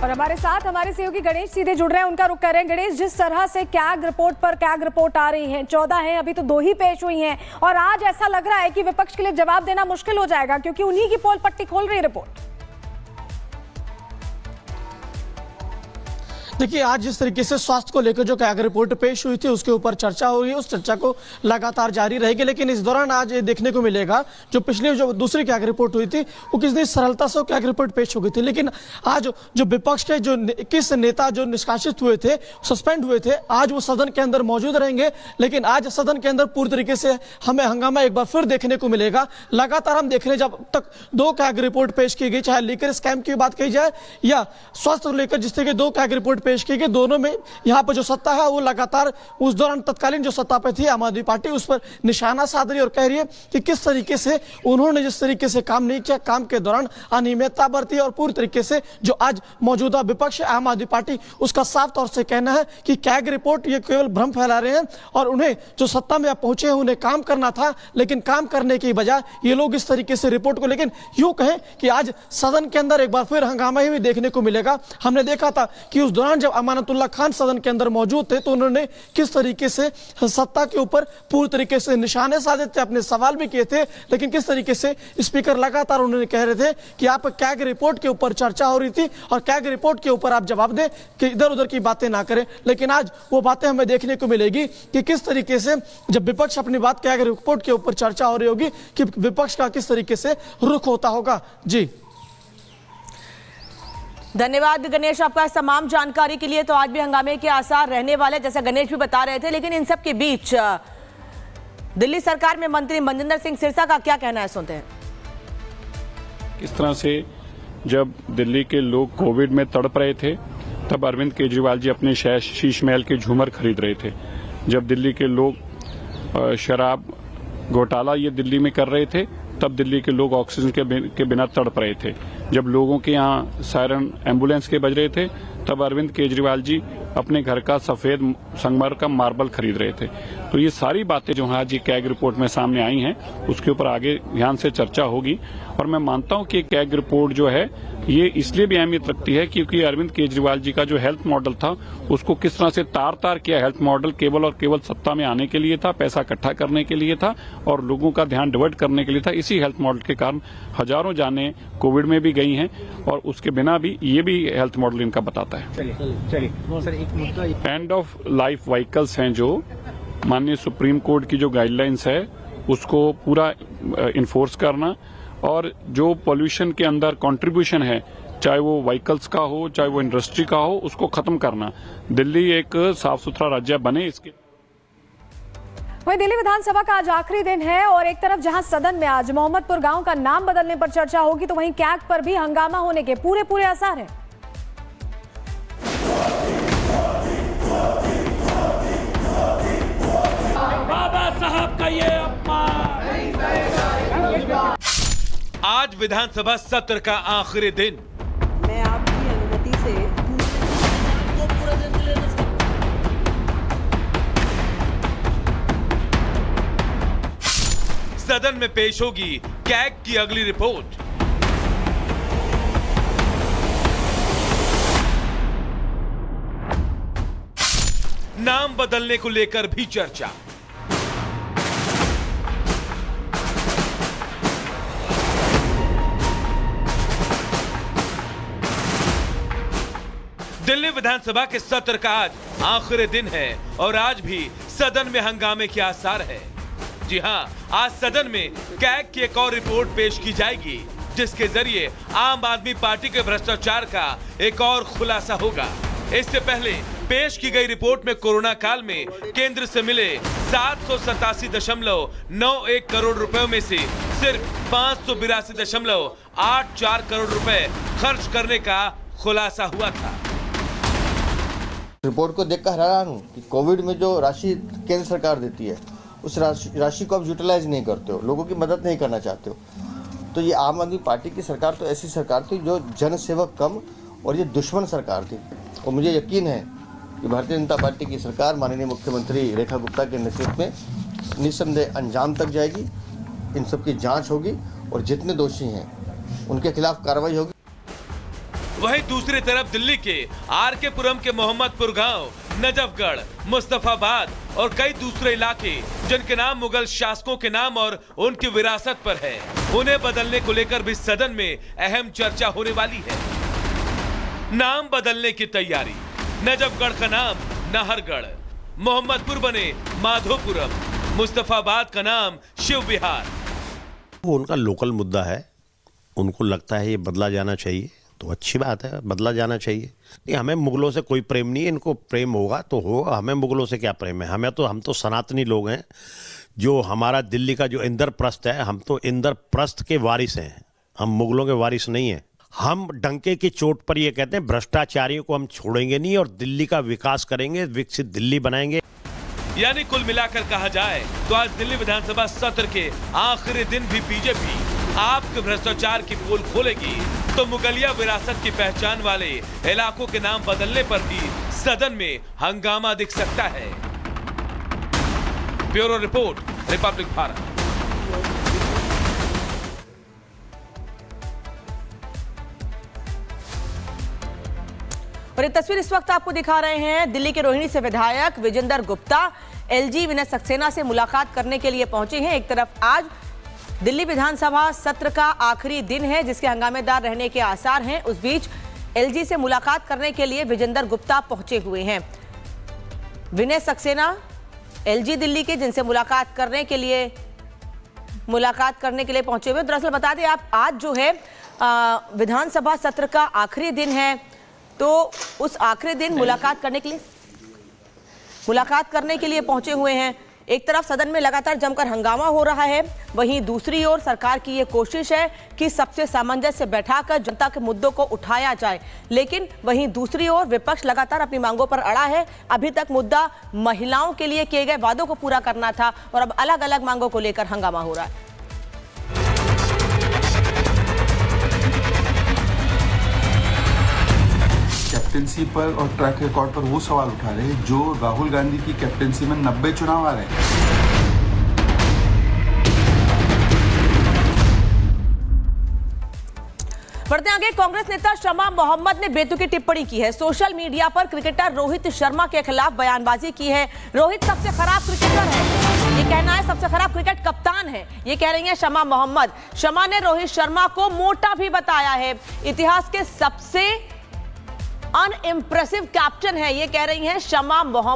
और हमारे साथ हमारे सहयोगी गणेश सीधे जुड़ रहे हैं, उनका रुख कर रहे हैं। गणेश, जिस तरह से कैग रिपोर्ट पर कैग रिपोर्ट आ रही है, 14 हैं, अभी तो 2 ही पेश हुई हैं, और आज ऐसा लग रहा है कि विपक्ष के लिए जवाब देना मुश्किल हो जाएगा क्योंकि उन्हीं की पोल पट्टी खोल रही है रिपोर्ट। देखिए, आज जिस तरीके से स्वास्थ्य को लेकर जो कैग रिपोर्ट पेश हुई थी उसके ऊपर चर्चा हो रही है, उस चर्चा को लगातार जारी रहेगी। लेकिन इस दौरान आज ये देखने को मिलेगा जो पिछली जो दूसरी कैग रिपोर्ट हुई थी वो कितनी सरलता से कैग रिपोर्ट पेश हो गई थी, लेकिन आज जो विपक्ष के जो किस नेता जो निष्कासित हुए थे, सस्पेंड हुए थे, आज वो सदन के अंदर मौजूद रहेंगे। लेकिन आज सदन के अंदर पूरी तरीके से हमें हंगामा एक बार फिर देखने को मिलेगा। लगातार हम देख रहे हैं, जब तक 2 कैग रिपोर्ट पेश की गई, चाहे लीकर स्कैम की बात कही जाए या स्वास्थ्य को लेकर जिस तरह के 2 कैग रिपोर्ट पेश की गई, दोनों में यहाँ पर जो सत्ता है वो लगातार उस दौरान तत्कालीन जो सत्ता पे थी आम आदमी पार्टी, उस पर निशाना साध रही और कह रही है कि किस तरीके से उन्होंने जिस तरीके से काम नहीं किया, काम के दौरान अनियमितता बरती, और पूरी तरीके से जो आज मौजूदा विपक्ष है आम आदमी पार्टी, उसका साफ तौर से कहना है कि कैग रिपोर्ट ये केवल भ्रम फैला रहे हैं और उन्हें जो सत्ता में पहुंचे हैं उन्हें काम करना था, लेकिन काम करने की बजाय ये लोग इस तरीके से रिपोर्ट को, लेकिन यूं कहें कि आज सदन के अंदर एक बार फिर हंगामा ही देखने को मिलेगा। हमने देखा था कि उस दौरान जब अमानतुल्लाह खान सदन के अंदर मौजूद थे तो उन्होंने किस तरीके से सत्ता के ऊपर पूरी तरीके से निशाने साधे थे, अपने सवाल भी किए थे, लेकिन किस तरीके से स्पीकर लगातार उन्होंने कह रहे थे कि आप कैग रिपोर्ट के ऊपर चर्चा हो रही थी और कैग रिपोर्ट के ऊपर आप जवाब दें, कि इधर उधर की बातें ना करें। लेकिन आज वो बातें हमें देखने को मिलेगी कि किस तरीके से जब विपक्ष अपनी बात कैग रिपोर्ट के ऊपर चर्चा हो रही होगी कि विपक्ष का किस तरीके से रुख होता होगा। जी धन्यवाद गणेश आपका इस तमाम जानकारी के लिए। तो आज भी हंगामे के आसार रहने वाले, जैसा गणेश भी बता रहे थे, लेकिन इन सब के बीच दिल्ली सरकार में मंत्री मनजिंदर सिंह सिरसा का क्या कहना है, सुनते हैं। इस तरह से जब दिल्ली के लोग कोविड में तड़प रहे थे तब अरविंद केजरीवाल जी अपने शीश महल के झूमर खरीद रहे थे। जब दिल्ली के लोग शराब घोटाला ये दिल्ली में कर रहे थे तब दिल्ली के लोग ऑक्सीजन के बिना तड़प रहे थे। जब लोगों के यहाँ सायरन एम्बुलेंस के बज रहे थे तब अरविंद केजरीवाल जी अपने घर का सफेद संगमरमर का मार्बल खरीद रहे थे। तो ये सारी बातें जो आज ये कैग रिपोर्ट में सामने आई हैं उसके ऊपर आगे ध्यान से चर्चा होगी। और मैं मानता हूं कि कैग रिपोर्ट जो है ये इसलिए भी अहमियत रखती है क्योंकि अरविंद केजरीवाल जी का जो हेल्थ मॉडल था उसको किस तरह से तार किया। हेल्थ मॉडल केवल और केवल सत्ता में आने के लिए था, पैसा इकट्ठा करने के लिए था और लोगों का ध्यान डाइवर्ट करने के लिए था। इसी हेल्थ मॉडल के कारण हजारों जानें कोविड में भी गई हैं और उसके बिना भी ये भी हेल्थ मॉडल इनका बताता है। एंड ऑफ लाइफ व्हीकल्स हैं जो माननीय सुप्रीम कोर्ट की जो गाइडलाइंस है उसको पूरा इन्फोर्स करना और जो पोल्यूशन के अंदर कंट्रीब्यूशन है, चाहे वो व्हीकल्स का हो चाहे वो इंडस्ट्री का हो, उसको खत्म करना। दिल्ली एक साफ सुथरा राज्य बने इसके। वहीं दिल्ली विधानसभा का आज आखिरी दिन है और एक तरफ जहां सदन में आज मोहम्मदपुर गांव का नाम बदलने पर चर्चा होगी तो वहीं कैग पर भी हंगामा होने के पूरे आसार हैं। बाबा साहब का ये अपमान। आज विधानसभा सत्र का आखिरी दिन। मैं आपकी अनुमति से सदन में पेश होगी कैग की अगली रिपोर्ट। नाम बदलने को लेकर भी चर्चा। दिल्ली विधानसभा के सत्र का आज आखिरी दिन है और आज भी सदन में हंगामे के आसार है। जी हां, आज सदन में कैग की एक और रिपोर्ट पेश की जाएगी जिसके जरिए आम आदमी पार्टी के भ्रष्टाचार का एक और खुलासा होगा। इससे पहले पेश की गई रिपोर्ट में कोरोना काल में केंद्र से मिले 787.91 करोड़ रुपए में से सिर्फ 582.84 करोड़ रुपए खर्च करने का खुलासा हुआ था। रिपोर्ट को देखकर हैरान हूँ कि कोविड में जो राशि केंद्र सरकार देती है उस राशि को आप यूटिलाइज नहीं करते हो, लोगों की मदद नहीं करना चाहते हो। तो ये आम आदमी पार्टी की सरकार तो ऐसी सरकार थी जो जनसेवक कम और ये दुश्मन सरकार थी। और मुझे यकीन है कि भारतीय जनता पार्टी की सरकार माननीय मुख्यमंत्री रेखा गुप्ता के नेतृत्व में निस्संदेह अंजाम तक जाएगी। इन सब की जाँच होगी और जितने दोषी हैं उनके खिलाफ कार्रवाई होगी। वहीं दूसरी तरफ दिल्ली के आर.के. पुरम के मोहम्मदपुर गांव, नजफगढ़, मुस्तफाबाद और कई दूसरे इलाके जिनके नाम मुगल शासकों के नाम और उनकी विरासत पर है, उन्हें बदलने को लेकर भी सदन में अहम चर्चा होने वाली है। नाम बदलने की तैयारी, नजफगढ़ का नाम नाहरगढ़, मोहम्मदपुर बने माधोपुरम, मुस्तफाबाद का नाम शिव विहार। वो उनका लोकल मुद्दा है, उनको लगता है ये बदला जाना चाहिए तो अच्छी बात है, बदला जाना चाहिए। नहीं, हमें मुगलों से कोई प्रेम नहीं है, इनको प्रेम होगा तो होगा, हमें मुगलों से क्या प्रेम है। हम तो सनातनी लोग हैं। जो हमारा दिल्ली का जो इंद्रप्रस्थ है, हम तो इंद्रप्रस्थ के वारिस हैं, हम मुगलों के वारिस नहीं हैं। हम डंके की चोट पर ये कहते हैं भ्रष्टाचारियों को हम छोड़ेंगे नहीं और दिल्ली का विकास करेंगे, विकसित दिल्ली बनाएंगे। यानी कुल मिलाकर कहा जाए तो आज दिल्ली विधानसभा सत्र के आखिरी दिन भी बीजेपी आपके भ्रष्टाचार की पोल खोलेगी तो मुगलिया विरासत की पहचान वाले इलाकों के नाम बदलने पर भी सदन में हंगामा दिख सकता है। Bureau report, Republic Bharat. और ये तस्वीर इस वक्त आपको दिखा रहे हैं, दिल्ली के रोहिणी से विधायक विजेंद्र गुप्ता एलजी विनय सक्सेना से मुलाकात करने के लिए पहुंचे हैं। एक तरफ आज दिल्ली विधानसभा सत्र का आखिरी दिन है जिसके हंगामेदार रहने के आसार हैं, उस बीच एलजी से मुलाकात करने के लिए विजेंद्र गुप्ता पहुंचे हुए हैं। विनय सक्सेना एलजी दिल्ली के, जिनसे मुलाकात करने के लिए पहुंचे हुए। दरअसल बता दें आप, आज जो है विधानसभा सत्र का आखिरी दिन है, तो उस आखिरी दिन मुलाकात करने के लिए पहुंचे हुए हैं। एक तरफ सदन में लगातार जमकर हंगामा हो रहा है, वहीं दूसरी ओर सरकार की ये कोशिश है कि सबसे सामंजस्य बैठाकर जनता के मुद्दों को उठाया जाए, लेकिन वहीं दूसरी ओर विपक्ष लगातार अपनी मांगों पर अड़ा है। अभी तक मुद्दा महिलाओं के लिए किए गए वादों को पूरा करना था और अब अलग अलग मांगों को लेकर हंगामा हो रहा है। कैप्टेंसी पर और ट्रैक रिकॉर्ड पर वो सवाल उठा रहे हैं जो राहुल गांधी की कैप्टेंसी में 90 चुनाव आ रहे हैं। बढ़ते आगे, कांग्रेस नेता शमा मोहम्मद ने बेतुकी टिप्पणी की है। सोशल मीडिया पर क्रिकेटर रोहित शर्मा के खिलाफ बयानबाजी की है। रोहित सबसे खराब क्रिकेटर है, ये कहना है, सबसे खराब क्रिकेट कप्तान है, ये कह रही हैं शमा मोहम्मद। शमा ने रोहित शर्मा को मोटा भी बताया है, इतिहास के सबसे अनइम्प्रेसिव कैप्टन है, ये कह रही हैं शमा मोहम्मद।